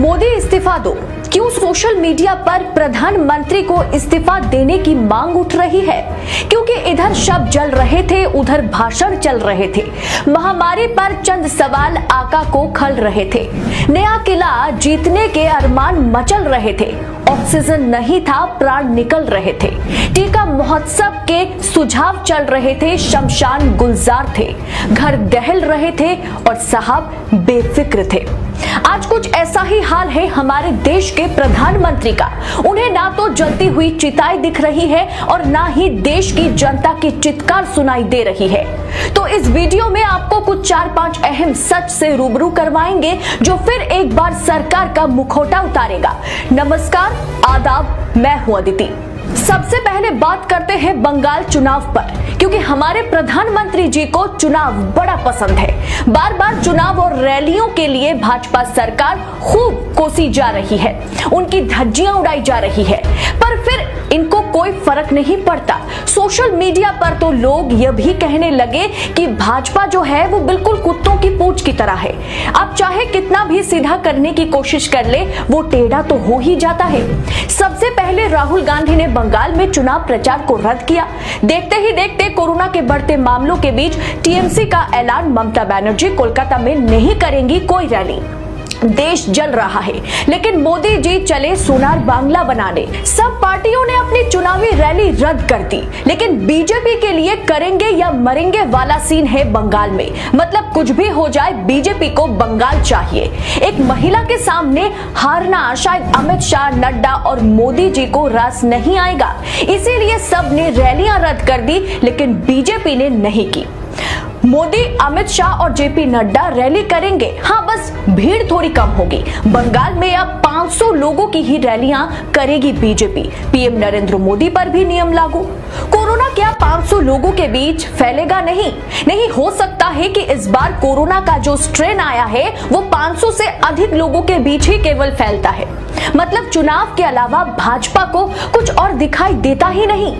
मोदी इस्तीफा दो, क्यों सोशल मीडिया पर प्रधानमंत्री को इस्तीफा देने की मांग उठ रही है? क्योंकि इधर शब्द जल रहे थे, उधर भाषण चल रहे थे। महामारी पर चंद सवाल आका को खल रहे थे। नया किला जीतने के अरमान मचल रहे थे। ऑक्सीजन नहीं था, प्राण निकल रहे थे। टीका महोत्सव के सुझाव चल रहे थे, शमशान गुलजार थे, घर दहल रहे थे और साहब बेफिक्र थे। आज कुछ ऐसा ही हाल है हमारे देश के प्रधानमंत्री का। उन्हें ना तो जलती हुई चिताएं दिख रही है और ना ही देश की जनता की चित्कार सुनाई दे रही है। तो इस वीडियो में आपको कुछ 4-5 अहम सच से रूबरू करवाएंगे जो फिर एक बार सरकार का मुखौटा उतारेगा। नमस्कार, आदाब, मैं हूं अदिति। सबसे पहले बात करते हैं बंगाल चुनाव पर, क्योंकि हमारे प्रधानमंत्री जी को चुनाव बड़ा पसंद है। बार बार चुनाव और रैलियों के लिए भाजपा सरकार खूब कोसी जा रही है, उनकी धज्जियां उड़ाई जा रही है, पर फिर इनको कोई फर्क नहीं पड़ता। सोशल मीडिया पर तो लोग यह भी कहने लगे कि भाजपा जो है वो बिल्कुल कुत्तों की पूंछ की तरह है। आप चाहे कितना भी सीधा करने की कोशिश कर ले, वो टेढ़ा तो हो ही जाता है। सबसे पहले राहुल गांधी ने बंगाल में चुनाव प्रचार को रद्द किया। देखते ही देखते कोरोना के बढ़ते मामलों के बीच टीएमसी का ऐलान, ममता बनर्जी कोलकाता में नहीं करेंगी कोई रैली। देश जल रहा है, लेकिन मोदी जी चले सोनार बांग्ला बनाने। सब पार्टियों ने अपनी चुनावी रैली रद्द कर दी, लेकिन बीजेपी के लिए करेंगे या मरेंगे वाला सीन है बंगाल में। मतलब कुछ भी हो जाए, बीजेपी को बंगाल चाहिए। एक महिला के सामने हारना शायद अमित शाह, नड्डा और मोदी जी को रास नहीं आएगा, इसीलिए सब ने रैलियां रद्द कर दी, लेकिन बीजेपी ने नहीं की। मोदी, अमित शाह और जेपी नड्डा रैली करेंगे, हाँ, बस भीड़ थोड़ी कम होगी। बंगाल में अब 500 लोगों की ही रैलियां करेगी बीजेपी। पीएम नरेंद्र मोदी पर भी नियम लागू। कोरोना क्या 500 लोगों के बीच फैलेगा? नहीं हो सकता है कि इस बार कोरोना का जो स्ट्रेन आया है वो 500 से अधिक लोगों के बीच ही केवल फैलता है। मतलब चुनाव के अलावा भाजपा को कुछ और दिखाई देता ही नहीं।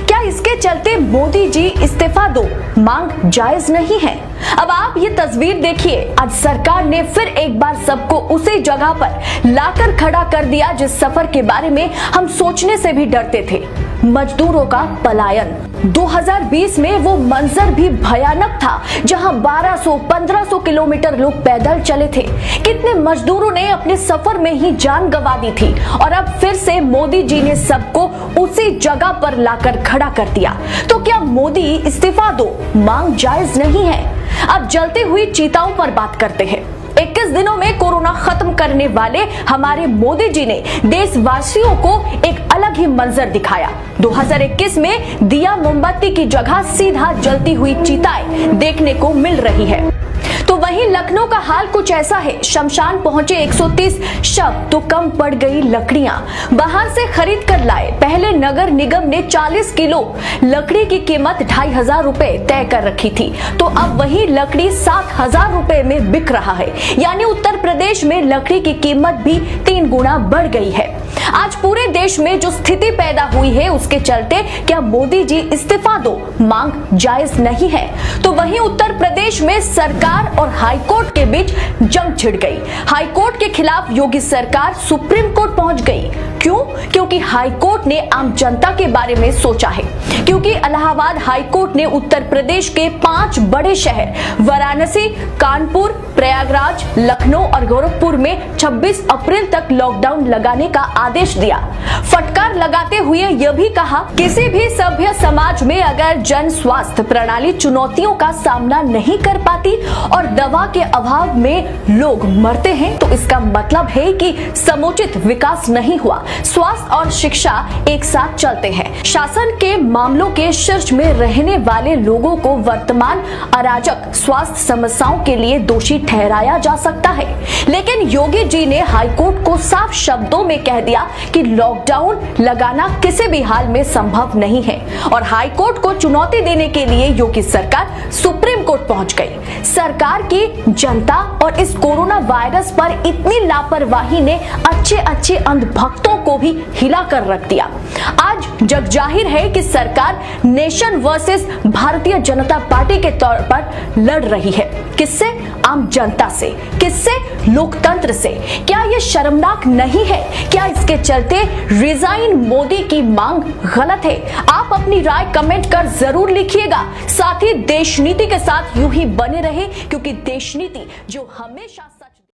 क्या इसके चलते मोदी जी इस्तीफा दो मांग जायज नहीं है? अब आप ये तस्वीर देखिए, आज सरकार ने फिर एक बार सबको उसी जगह पर लाकर खड़ा कर दिया जिस सफर के बारे में हम सोचने से भी डरते थे, मजदूरों का पलायन। 2020 में वो मंजर भी भयानक था, जहां 1200-1500 किलोमीटर लोग पैदल चले थे। कितने मजदूरों ने अपने सफर में ही जान गंवा दी थी, और अब फिर से मोदी जी ने सबको उसी जगह पर लाकर खड़ा कर दिया। तो क्या मोदी इस्तीफा दो मांग जायज नहीं है? अब जलती हुई चीताओं पर बात करते हैं। 21 दिनों में कोरोना खत्म करने वाले हमारे मोदी जी ने देशवासियों को एक अलग ही मंजर दिखाया। 2021 में दिया मोमबत्ती की जगह सीधा जलती हुई चिताएं देखने को मिल रही है। तो वहीं लखनऊ का हाल कुछ ऐसा है। शमशान पहुंचे 130 शव तो कम पड़ गई लकड़ियां, बाहर से खरीद कर लाए। पहले नगर निगम ने 40 किलो लकड़ी की कीमत 2500 रुपए तय कर रखी थी, तो अब वही लकड़ी 7000 रुपए में बिक रहा है। यानी उत्तर प्रदेश में लकड़ी की कीमत भी 3 गुना बढ़ गई है। आज पूरे देश में जो स्थिति पैदा हुई है, उसके चलते क्या मोदी जी इस्तीफा दो मांग जायज नहीं है? तो वहीं उत्तर प्रदेश में सरकार और हाईकोर्ट के बीच जंग छिड़ गई। हाईकोर्ट के खिलाफ योगी सरकार सुप्रीम कोर्ट पहुंच गई। क्यों? क्योंकि हाईकोर्ट ने आम जनता के बारे में सोचा है। क्योंकि इलाहाबाद हाईकोर्ट ने उत्तर प्रदेश के 5 बड़े शहर वाराणसी, कानपुर, प्रयागराज, लखनऊ और गोरखपुर में 26 अप्रैल तक लॉकडाउन लगाने का आदेश दिया। फटकार लगाते हुए यह भी कहा, किसी भी सभ्य समाज में अगर जन स्वास्थ्य प्रणाली चुनौतियों का सामना नहीं कर पाती और दवा के अभाव में लोग मरते हैं, तो इसका मतलब है कि समुचित विकास नहीं हुआ। स्वास्थ्य और शिक्षा एक साथ चलते हैं। शासन के मामलों के शीर्ष में रहने वाले लोगों को वर्तमान अराजक स्वास्थ्य समस्याओं के लिए दोषी ठहराया जा सकता है। लेकिन योगी जी ने हाईकोर्ट को साफ शब्दों में कह दिया कि लॉकडाउन लगाना किसी भी हाल में संभव नहीं है, और हाईकोर्ट को चुनौती देने के लिए योगी सरकार सुप्रीम कोर्ट पहुंच गई। सरकार की जनता और इस कोरोना वायरस पर इतनी लापरवाही ने अच्छे अंधभक्तों को भी हिला कर रख दिया। आज जग जाहिर है कि सरकार nation versus Bharatiya Janata party के तौर पर लड़ रही है। किससे? आम जनता से। किससे? लोकतंत्र से। क्या यह शर्मनाक नहीं है? क्या इसके चलते रिजाइन मोदी की मांग गलत है? आप अपनी राय कमेंट कर जरूर लिखिएगा। साथ ही देश नीति के साथ यूं ही बने रहे, क्योंकि देश नीति जो हमेशा